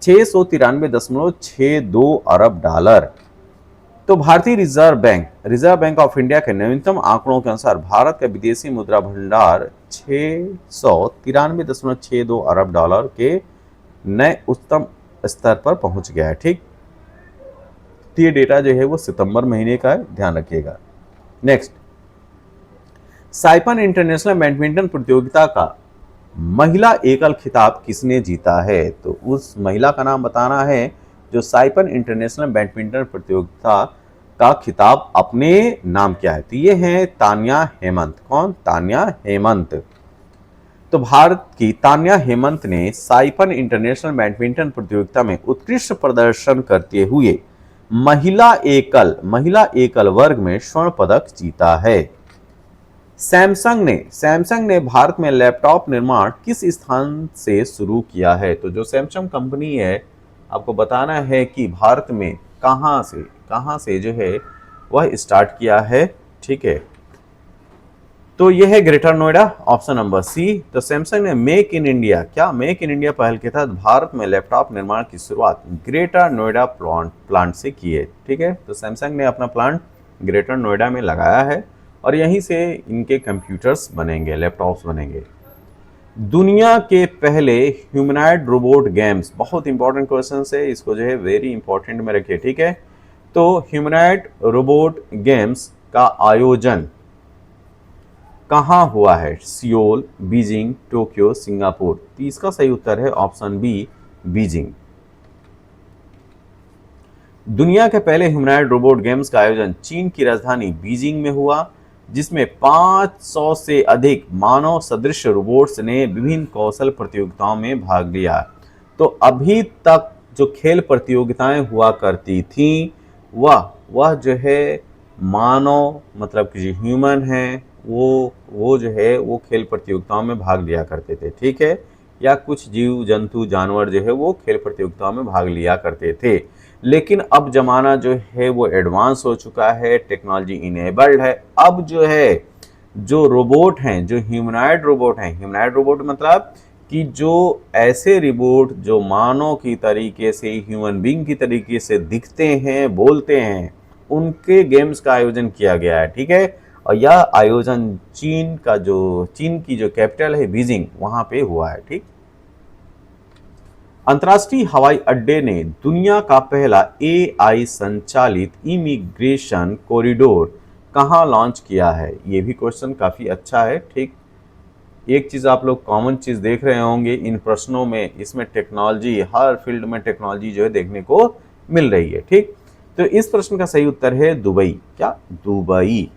693.62 अरब डॉलर। तो भारतीय रिजर्व बैंक ऑफ इंडिया के नवीनतम आंकड़ों के अनुसार भारत का विदेशी मुद्रा भंडार 693.62 अरब डॉलर के नए उच्चतम स्तर पर पहुंच गया है। ठीक, ये डेटा जो है वो सितंबर महीने का है, ध्यान रखिएगा। नेक्स्ट, साइपन इंटरनेशनल बैडमिंटन प्रतियोगिता का महिला एकल खिताब किसने जीता है? तो उस महिला का नाम बताना है जो साइपन इंटरनेशनल बैडमिंटन प्रतियोगिता का खिताब अपने नाम किया है। तो ये है तान्या हेमंत। कौन? तान्या हेमंत। तो भारत की तान्या हेमंत ने साइपन इंटरनेशनल बैडमिंटन प्रतियोगिता में उत्कृष्ट प्रदर्शन करते हुए महिला एकल वर्ग में स्वर्ण पदक जीता है। सैमसंग ने भारत में लैपटॉप निर्माण किस स्थान से शुरू किया है? तो जो सैमसंग कंपनी है आपको बताना है कि भारत में कहां से जो है वह स्टार्ट किया है। ठीक है, तो यह है Greater Noida, option number C. तो सैमसंग ने मेक इन इंडिया पहल के तहत भारत में लैपटॉप निर्माण की शुरुआत ग्रेटर नोएडा प्लांट से की है। ठीक है, तो सैमसंग ने अपना प्लांट ग्रेटर नोएडा में लगाया है और यहीं से इनके कंप्यूटर्स बनेंगे, लैपटॉप्स बनेंगे। दुनिया के पहले ह्यूमनॉइड रोबोट गेम्स, बहुत इंपॉर्टेंट क्वेश्चन है, इसको जो है वेरी इंपॉर्टेंट में रखिए। ठीक है, तो ह्यूमनॉइड रोबोट गेम्स का आयोजन कहां हुआ है? Seoul, Beijing, Tokyo, Singapore. तो इसका सही उत्तर है ऑप्शन बी, बीजिंग। दुनिया के पहले ह्यूमनॉइड रोबोट गेम्स का आयोजन चीन की राजधानी बीजिंग में हुआ, जिसमें 500 से अधिक मानव सदृश रोबोट्स ने विभिन्न कौशल प्रतियोगिताओं में भाग लिया। तो अभी तक जो खेल प्रतियोगिताएं हुआ करती थी वह जो है मानव, मतलब कि जो ह्यूमन है वो जो है वो खेल प्रतियोगिताओं में भाग लिया करते थे। ठीक है, या कुछ जीव जंतु जानवर जो है वो खेल प्रतियोगिताओं में भाग लिया करते थे। लेकिन अब जमाना जो है वो एडवांस हो चुका है, टेक्नोलॉजी इनेबल्ड है। अब जो है जो रोबोट हैं, जो ह्यूमनॉइड रोबोट मतलब कि जो ऐसे रोबोट जो मानव की तरीके से, ह्यूमन बीइंग की तरीके से दिखते हैं, बोलते हैं, उनके गेम्स का आयोजन किया गया है। ठीक है, और यह आयोजन चीन की जो कैपिटल है बीजिंग, वहां पे हुआ है। ठीक, अंतर्राष्ट्रीय हवाई अड्डे ने दुनिया का पहला AI संचालित इमिग्रेशन कॉरिडोर कहां लॉन्च किया है? यह भी क्वेश्चन काफी अच्छा है। ठीक, एक चीज आप लोग कॉमन चीज देख रहे होंगे इन प्रश्नों में, इसमें टेक्नोलॉजी, हर फील्ड में टेक्नोलॉजी जो है देखने को मिल रही है। ठीक, तो इस प्रश्न का सही उत्तर है दुबई। क्या? दुबई।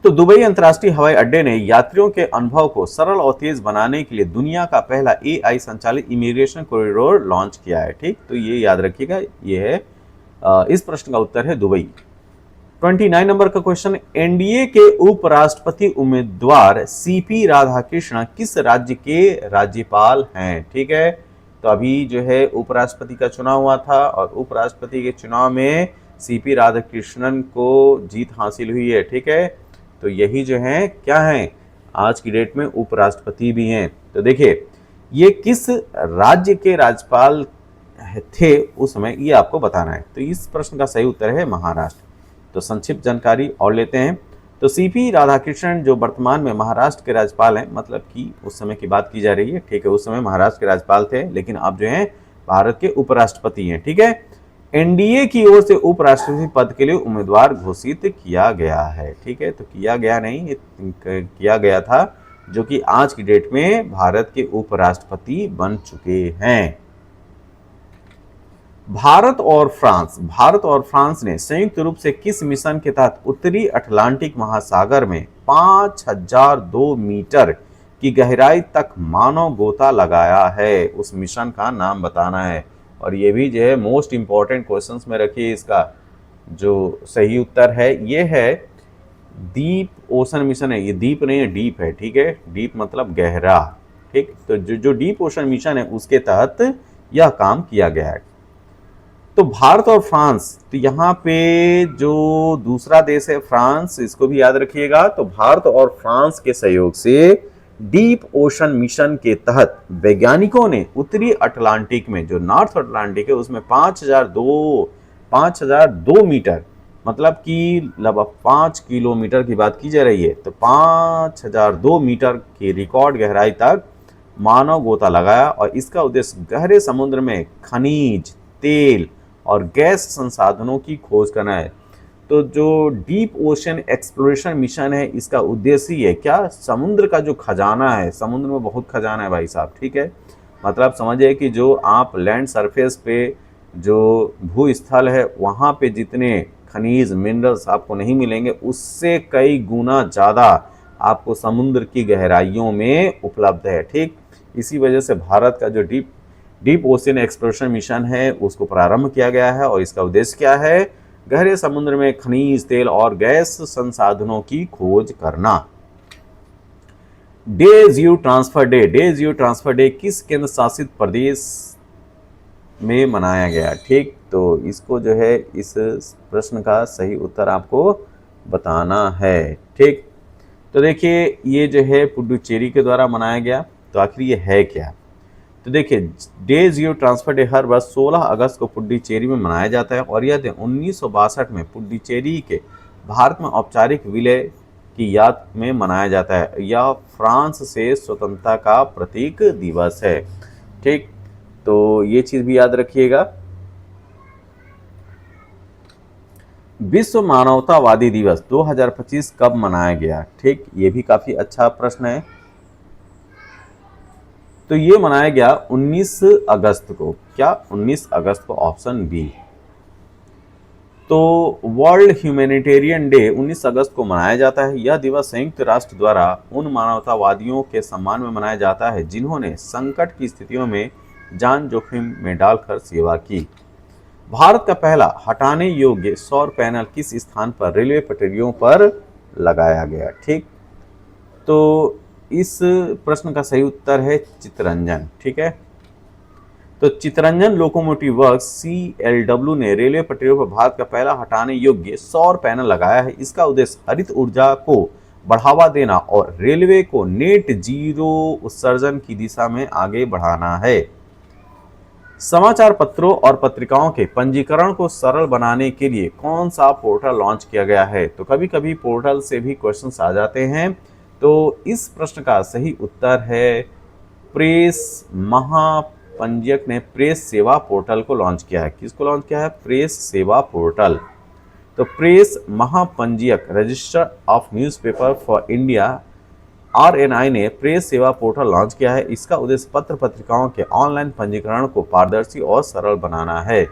तो दुबई अंतर्राष्ट्रीय हवाई अड्डे ने यात्रियों के अनुभव को सरल और तेज बनाने के लिए दुनिया का पहला एआई संचालित इमिग्रेशन कॉरिडोर लॉन्च किया है। ठीक, तो ये याद रखिएगा, ये है इस प्रश्न का उत्तर है दुबई। 29 नंबर का क्वेश्चन, एनडीए के उपराष्ट्रपति उम्मीदवार सीपी राधाकृष्णन किस राज्य के राज्यपाल हैं? ठीक है, तो अभी जो है उपराष्ट्रपति का चुनाव हुआ था और उपराष्ट्रपति के चुनाव में सीपी राधाकृष्णन को जीत हासिल हुई है। ठीक है, तो यही जो है क्या है, आज की डेट में उपराष्ट्रपति भी हैं। तो देखिए ये किस राज्य के राज्यपाल थे उस समय, ये आपको बताना है। तो इस प्रश्न का सही उत्तर है महाराष्ट्र। तो संक्षिप्त जानकारी और लेते हैं। तो सीपी राधाकृष्णन जो वर्तमान में महाराष्ट्र के राज्यपाल हैं, मतलब कि उस समय की बात की जा रही है। ठीक है, उस समय महाराष्ट्र के राज्यपाल थे, लेकिन अब जो है भारत के उपराष्ट्रपति हैं। ठीक है, एनडीए की ओर से उपराष्ट्रपति पद के लिए उम्मीदवार घोषित किया गया है। ठीक है, तो किया गया नहीं, किया गया था, जो कि आज की डेट में भारत के उपराष्ट्रपति बन चुके हैं। भारत और फ्रांस ने संयुक्त रूप से किस मिशन के तहत उत्तरी अटलांटिक महासागर में 5002 मीटर की गहराई तक मानव गोता लगाया है? उस मिशन का नाम बताना है। और ये भी जो है मोस्ट इंपॉर्टेंट क्वेश्चंस में रखिए। इसका जो सही उत्तर है ये है डीप ओशन मिशन है। ये दीप नहीं है, डीप है। ठीक है, डीप मतलब गहरा। ठीक, तो जो डीप ओशन मिशन है उसके तहत यह काम किया गया है। तो भारत और फ्रांस, तो यहाँ पे जो दूसरा देश है फ्रांस, इसको भी याद रखिएगा। तो भारत और फ्रांस के सहयोग से डीप ओशन मिशन के तहत वैज्ञानिकों ने उत्तरी अटलांटिक में, जो नॉर्थ अटलांटिक है उसमें 5002 मीटर, मतलब कि लगभग 5 किलोमीटर की बात की जा रही है। तो 5002 मीटर की रिकॉर्ड गहराई तक मानव गोता लगाया और इसका उद्देश्य गहरे समुद्र में खनिज, तेल और गैस संसाधनों की खोज करना है। तो जो डीप ओशन एक्सप्लोरेशन मिशन है, इसका उद्देश्य ये क्या, समुद्र का जो खजाना है, समुद्र में बहुत खजाना है भाई साहब। ठीक है, मतलब समझिए कि जो आप लैंड सरफेस पे जो भूस्थल है वहाँ पे जितने खनिज मिनरल्स आपको नहीं मिलेंगे, उससे कई गुना ज़्यादा आपको समुद्र की गहराइयों में उपलब्ध है। ठीक, इसी वजह से भारत का जो डीप ओशन एक्सप्लोरेशन मिशन है उसको प्रारंभ किया गया है और इसका उद्देश्य क्या है, गहरे समुद्र में खनिज, तेल और गैस संसाधनों की खोज करना। डेज़ ट्रांसफर डे किस केंद्र शासित प्रदेश में मनाया गया? ठीक, तो इसको जो है इस प्रश्न का सही उत्तर आपको बताना है। ठीक, तो देखिए ये जो है पुडुचेरी के द्वारा मनाया गया। तो आखिर ये है क्या? तो देखिए डेज़ ट्रांसफर डे हर वर्ष 16 अगस्त को पुडुचेरी में मनाया जाता है और यह दिन 1962 में पुडुचेरी के भारत में औपचारिक विलय की याद में मनाया जाता है। यह फ्रांस से स्वतंत्रता का प्रतीक दिवस है। ठीक, तो ये चीज भी याद रखिएगा। विश्व मानवतावादी दिवस 2025 कब मनाया गया? ठीक, ये भी काफी अच्छा प्रश्न है। तो ये मनाया गया 19 अगस्त को। क्या? 19 अगस्त को, ऑप्शन बी। तो वर्ल्ड ह्यूमैनिटेरियन डे 19 अगस्त को मनाया जाता है। यह दिवस संयुक्त राष्ट्र द्वारा उन मानवतावादियों के सम्मान में मनाया जाता है जिन्होंने संकट की स्थितियों में जान जोखिम में डालकर सेवा की। भारत का पहला हटाने योग्य सौर पैनल किस स्थान पर रेलवे पटरियों पर लगाया गया? ठीक, तो इस प्रश्न का सही उत्तर है चितरंजन। ठीक है, तो चितरंजन लोकोमोटिव वर्क्स CLW ने रेलवे पटरियों पर भारत का पहला हटाने योग्य सौर पैनल लगाया है। इसका उद्देश्य हरित ऊर्जा को बढ़ावा देना और रेलवे को नेट जीरो उत्सर्जन की दिशा में आगे बढ़ाना है। समाचार पत्रों और पत्रिकाओं के पंजीकरण को सरल बनाने के लिए कौन सा पोर्टल लॉन्च किया गया है? तो कभी कभी पोर्टल से भी क्वेश्चंस आ जाते हैं। तो इस प्रश्न का सही उत्तर है प्रेस महापंजीयक ने प्रेस सेवा पोर्टल को लॉन्च किया है। किसको लॉन्च किया है? Press Sewa portal. तो प्रेस महापंजीयक register of newspaper for India RNI ने प्रेस सेवा पोर्टल लॉन्च किया है। इसका उद्देश्य पत्र पत्रिकाओं के ऑनलाइन पंजीकरण को पारदर्शी और सरल बनाना है।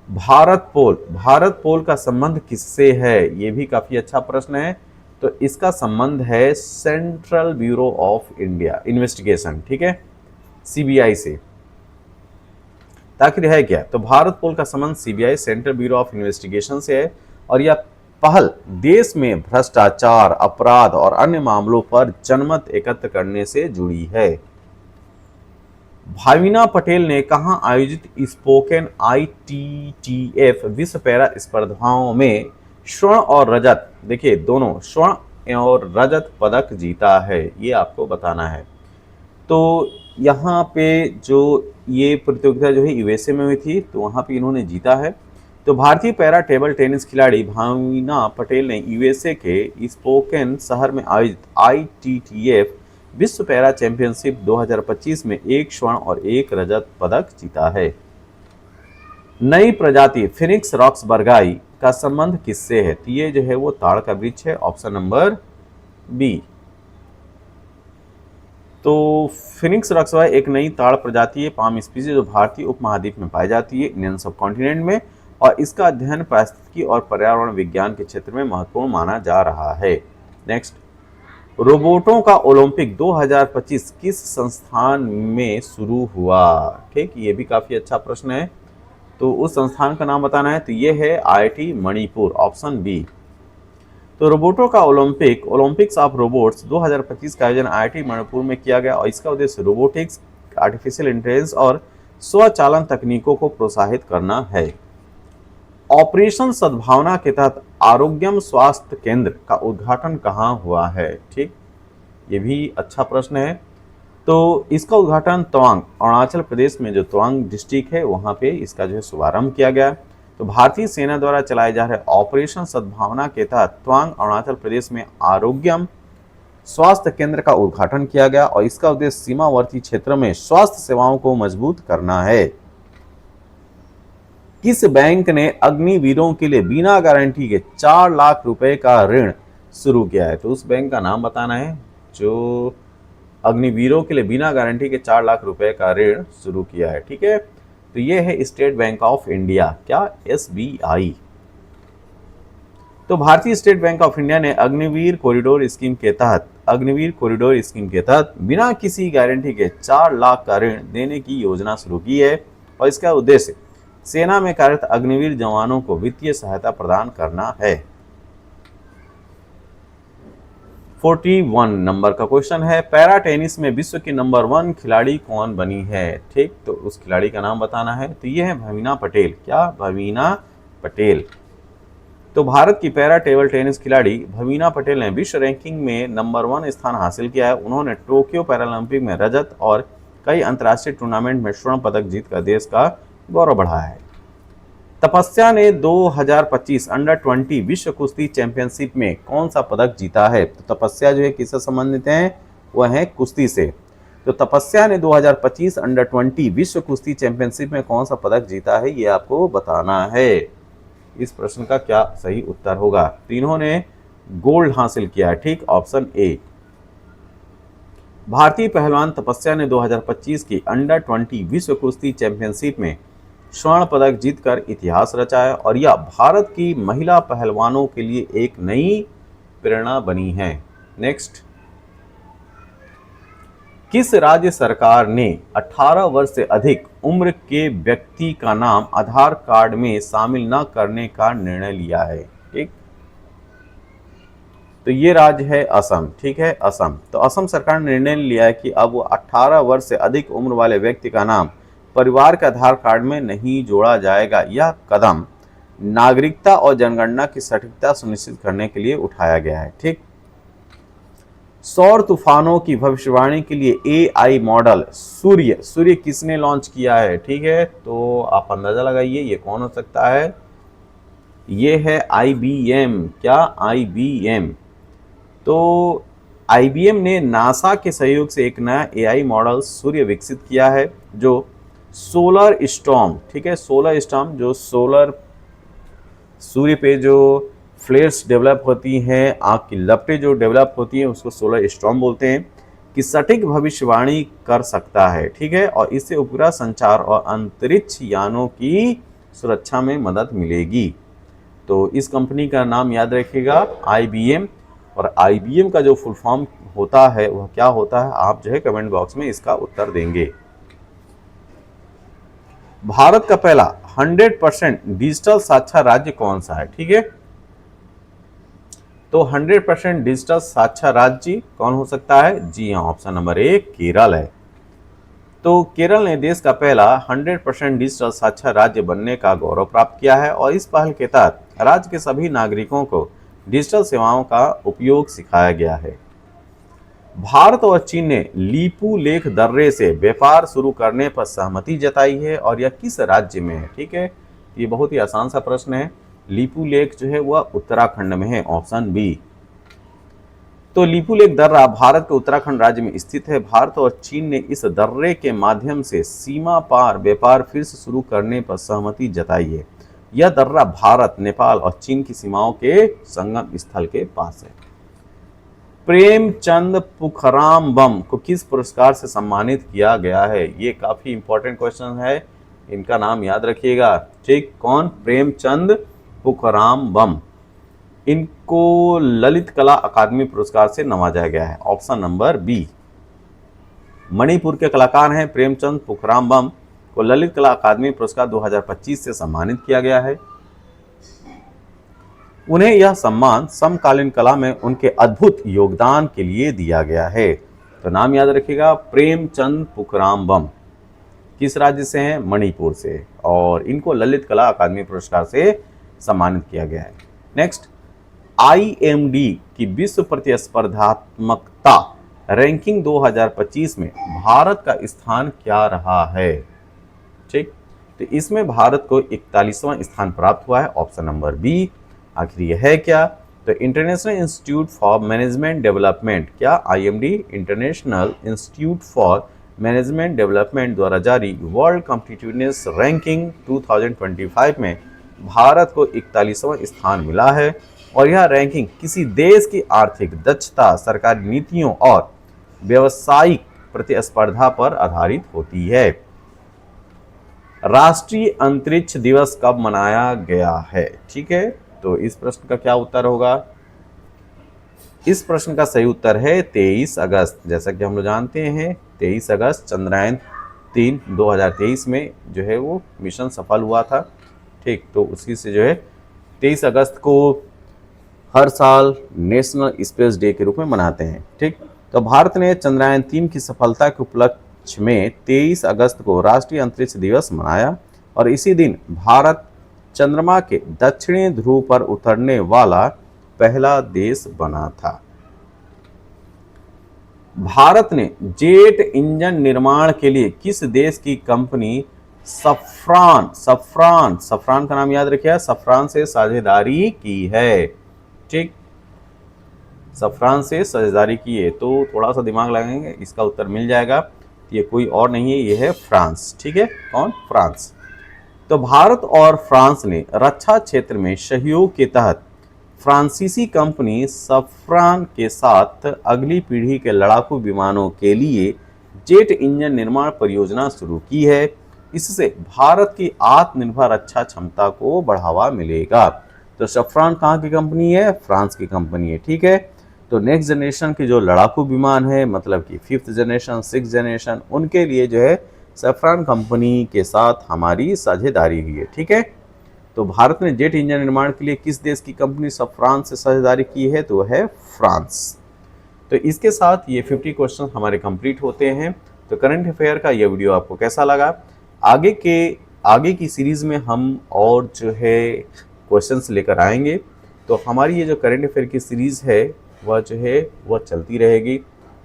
भारत पोल का संबंध किससे है? ये भी काफी अच्छा प्रश्न है। तो इसका संबंध है central bureau of India investigation, ठीक है, सीबीआई से। आखिर है क्या, तो भारत पोल का संबंध CBI central bureau of investigation से है और यह पहल देश में भ्रष्टाचार, अपराध और अन्य मामलों पर जनमत एकत्र करने से जुड़ी है। भाविना पटेल ने कहां आयोजित स्पोकन ITTF विश्व पैरा स्पर्धाओं में स्वर्ण और रजत, देखिए दोनों स्वर्ण और रजत पदक जीता है, ये आपको बताना है। तो यहाँ पे जो ये प्रतियोगिता जो है यूएसए में हुई थी, तो वहाँ पे इन्होंने जीता है। तो भारतीय पैरा टेबल टेनिस खिलाड़ी भाविना पटेल ने यूएसए के स्पोकन शहर में आयोजित ITTF विश्व पैरा चैंपियनशिप 2025 में 1 स्वर्ण और 1 रजत पदक जीता है। नई प्रजाति फिनिक्स रॉक्स बरगाई का संबंध किससे है, तो ये जो है वो ताड़ का वृक्ष है, ऑप्शन नंबर बी। तो फिनिक्स रॉक्सवा एक नई ताड़ प्रजाति है, पाम स्पीसीज, जो भारतीय उपमहाद्वीप में पाई जाती है, इंडियन सबकॉन्टिनेंट में, और इसका अध्ययन पारिस्थितिकी और पर्यावरण विज्ञान के क्षेत्र में महत्वपूर्ण माना जा रहा है। नेक्स्ट, रोबोटों का ओलंपिक 2025 किस संस्थान में शुरू हुआ, ठीक, ये भी काफी अच्छा प्रश्न है। तो उस संस्थान का नाम बताना है, तो ये है IIT मणिपुर, ऑप्शन बी। तो रोबोटों का ओलंपिक्स ऑफ रोबोट्स 2025 का आयोजन IIT मणिपुर में किया गया और इसका उद्देश्य रोबोटिक्स, आर्टिफिशियल इंटेलिजेंस और स्वचालन तकनीकों को प्रोत्साहित करना है। ऑपरेशन सद्भावना के तहत आरोग्यम स्वास्थ्य केंद्र का उद्घाटन कहाँ हुआ है, ठीक, ये भी अच्छा प्रश्न है। तो इसका उद्घाटन तवांग, अरुणाचल प्रदेश में जो तवांग डिस्ट्रिक्ट है वहाँ पे इसका जो है शुभारंभ किया गया। तो भारतीय सेना द्वारा चलाए जा रहे ऑपरेशन सद्भावना के तहत तवांग, अरुणाचल प्रदेश में आरोग्यम स्वास्थ्य केंद्र का उद्घाटन किया गया और इसका उद्देश्य सीमावर्ती क्षेत्र में स्वास्थ्य सेवाओं को मजबूत करना है। किस बैंक ने अग्निवीरों के लिए बिना गारंटी के 4 लाख रुपए का ऋण शुरू किया है, तो उस बैंक का नाम बताना है जो अग्निवीरों के लिए बिना गारंटी के 4 लाख रुपए का ऋण शुरू किया है, ठीक है। तो ये है स्टेट बैंक ऑफ इंडिया, क्या, SBI। तो भारतीय स्टेट बैंक ऑफ इंडिया ने अग्निवीर कॉरिडोर स्कीम के तहत बिना किसी गारंटी के 4 लाख का ऋण देने की योजना शुरू की है और इसका उद्देश्य सेना में कार्यरत अग्निवीर जवानों को वित्तीय सहायता प्रदान करना है। 41 नंबर का क्वेश्चन है, पैरा टेनिस में विश्व की नंबर 1 खिलाड़ी कौन बनी है, ठीक, तो उस खिलाड़ी का नाम बताना है। तो ये है भाविना पटेल, क्या, भाविना पटेल। तो भारत की पैरा टेबल टेनिस खिलाड़ी भाविना पटेल ने विश्व रैंकिंग में नंबर 1 स्थान हासिल किया है। उन्होंने टोक्यो पैरालंपिक में रजत और कई अंतर्राष्ट्रीय टूर्नामेंट में स्वर्ण पदक जीतकर देश का गौरव बढ़ाया है। तपस्या ने 2025 अंडर 20 विश्व कुश्ती चैंपियनशिप में कौन सा पदक जीता है, तो तपस्या जो है किससे संबंधित है, वह है कुश्ती से। तो तपस्या ने 2025 अंडर 20 विश्व कुश्ती चैंपियनशिप में कौन सा पदक जीता है, ये आपको बताना है। इस प्रश्न का क्या सही उत्तर होगा, तो इन्होंने गोल्ड हासिल किया है, ठीक, ऑप्शन ए। भारतीय पहलवान तपस्या ने 2025 की अंडर 20 विश्व कुश्ती चैंपियनशिप में स्वर्ण पदक जीतकर इतिहास रचाया और यह भारत की महिला पहलवानों के लिए एक नई प्रेरणा बनी है। नेक्स्ट, किस राज्य सरकार ने 18 वर्ष से अधिक उम्र के व्यक्ति का नाम आधार कार्ड में शामिल न करने का निर्णय लिया है, ठीक, तो ये राज्य है असम, ठीक है, असम। तो असम सरकार ने निर्णय लिया है कि अब 18 वर्ष से अधिक उम्र वाले व्यक्ति का नाम परिवार के आधार कार्ड में नहीं जोड़ा जाएगा। यह कदम नागरिकता और जनगणना की सटीकता सुनिश्चित करने के लिए उठाया गया है, ठीक। सौर तूफानों की भविष्यवाणी के लिए AI मॉडल सूर्य किसने लॉन्च किया है, ठीक है, तो आप अंदाजा लगाइए ये कौन हो सकता है, ये है IBM, क्या, IBM। तो IBM ने नासा के सहयोग से एक नया AI मॉडल सूर्य विकसित किया है जो सोलर स्टॉर्म, ठीक है, सोलर स्टॉर्म जो सूर्य पे जो फ्लेयर्स डेवलप होती हैं, आग की लपटें जो डेवलप होती हैं, उसको सोलर स्टॉर्म बोलते हैं, कि सटीक भविष्यवाणी कर सकता है, ठीक है, और इससे उपग्रह संचार और अंतरिक्ष यानों की सुरक्षा में मदद मिलेगी। तो इस कंपनी का नाम याद रखिएगा, IBM। और IBM का जो फुल फॉर्म होता है वह क्या होता है, आप जो है कमेंट बॉक्स में इसका उत्तर देंगे। भारत का पहला 100% डिजिटल साक्षर राज्य कौन सा है? ठीक है, तो 100% डिजिटल साक्षर राज्य कौन हो सकता है? जी हाँ, ऑप्शन नंबर 1 केरल है। तो केरल ने देश का पहला 100% डिजिटल साक्षर राज्य बनने का गौरव प्राप्त किया है और इस पहल के तहत राज्य के सभी नागरिकों को डिजिटल सेवाओं का उपयोग सिखाया गया है। भारत और चीन ने लीपू लेख दर्रे से व्यापार शुरू करने पर सहमति जताई है और यह किस राज्य में है? ठीक है, ये बहुत ही आसान सा प्रश्न है। लीपू लेख जो है वह उत्तराखंड में है, ऑप्शन बी। तो लीपू लेख दर्रा भारत के उत्तराखंड राज्य में स्थित है। भारत और चीन ने इस दर्रे के माध्यम से सीमा पार व्यापार फिर से शुरू करने पर सहमति जताई है। यह दर्रा भारत, नेपाल और चीन की सीमाओं के संगम स्थल के पास है। प्रेमचंद पुखरामबम को किस पुरस्कार से सम्मानित किया गया है? ये काफी इंपॉर्टेंट क्वेश्चन है, इनका नाम याद रखिएगा। ठीक, कौन? प्रेमचंद पुखरामबम। इनको ललित कला अकादमी पुरस्कार से नवाजा गया है, ऑप्शन नंबर बी। मणिपुर के कलाकार हैं प्रेमचंद पुखरामबम को ललित कला अकादमी पुरस्कार 2025 से सम्मानित किया गया है। उन्हें यह सम्मान समकालीन कला में उनके अद्भुत योगदान के लिए दिया गया है। तो नाम याद रखिएगा, प्रेमचंद पुखरामबम। किस राज्य से हैं? मणिपुर से, और इनको ललित कला अकादमी पुरस्कार से सम्मानित किया गया है। नेक्स्ट, IMD की विश्व प्रतिस्पर्धात्मकता रैंकिंग 2025 में भारत का स्थान क्या रहा है? ठीक, तो इसमें भारत को 41वां स्थान प्राप्त हुआ है, ऑप्शन नंबर बी। आखिर यह है क्या? तो international institute for management development, क्या IMD international institute for management development द्वारा जारी वर्ल्ड कॉम्पिटिटिवनेस रैंकिंग 2025 में भारत को 41वां स्थान मिला है और यह रैंकिंग किसी देश की आर्थिक दक्षता, सरकारी नीतियों और व्यावसायिक प्रतिस्पर्धा पर आधारित होती है। राष्ट्रीय अंतरिक्ष दिवस कब मनाया गया है? ठीक है, तो इस प्रश्न का क्या उत्तर होगा? इस प्रश्न का सही उत्तर है 23 अगस्त। जैसा कि हम लोग जानते हैं 23 अगस्त चंद्रयान 3 2023 में जो है वो मिशन सफल हुआ था। ठीक, तो उसी से जो है 23 अगस्त को हर साल नेशनल स्पेस डे के रूप में मनाते हैं। ठीक, तो भारत ने चंद्रयान 3 की सफलता के उपलक्ष्य में 23 अगस्त को राष्ट्रीय अंतरिक्ष दिवस मनाया और इसी दिन भारत चंद्रमा के दक्षिणी ध्रुव पर उतरने वाला पहला देश बना था। भारत ने जेट इंजन निर्माण के लिए किस देश की कंपनी सफ्रान का नाम याद रखिए, सफ्रान से साझेदारी की है? ठीक, सफ्रान से साझेदारी की है, तो थोड़ा सा दिमाग लगाएंगे, इसका उत्तर मिल जाएगा। ये कोई और नहीं है, ये है फ्रांस। ठीक है, कौन? फ्रांस। तो भारत और फ्रांस ने रक्षा क्षेत्र में सहयोग के तहत फ्रांसीसी कंपनी सफ्रान के साथ अगली पीढ़ी के लड़ाकू विमानों के लिए जेट इंजन निर्माण परियोजना शुरू की है। इससे भारत की आत्मनिर्भर रक्षा क्षमता को बढ़ावा मिलेगा। तो सफ्रान कहाँ की कंपनी है? फ्रांस की कंपनी है। ठीक है, तो नेक्स्ट जनरेशन के जो लड़ाकू विमान है, मतलब कि 5th जनरेशन, 6th जनरेशन, उनके लिए जो है सफ्रान कंपनी के साथ हमारी साझेदारी हुई है। ठीक है, तो भारत ने जेट इंजन निर्माण के लिए किस देश की कंपनी सफ्रान से साझेदारी की है? तो है फ्रांस। तो इसके साथ ये 50 क्वेश्चन हमारे कंप्लीट होते हैं। तो करंट अफेयर का ये वीडियो आपको कैसा लगा? आगे की सीरीज में हम और जो है क्वेश्चंस लेकर आएंगे। तो हमारी ये जो करंट अफेयर की सीरीज है वह जो है वह चलती रहेगी।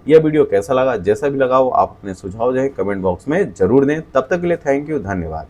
यह वीडियो कैसा लगा? जैसा भी लगा हो आप अपने सुझाव जो है कमेंट बॉक्स में जरूर दें। तब तक के लिए थैंक यू, धन्यवाद।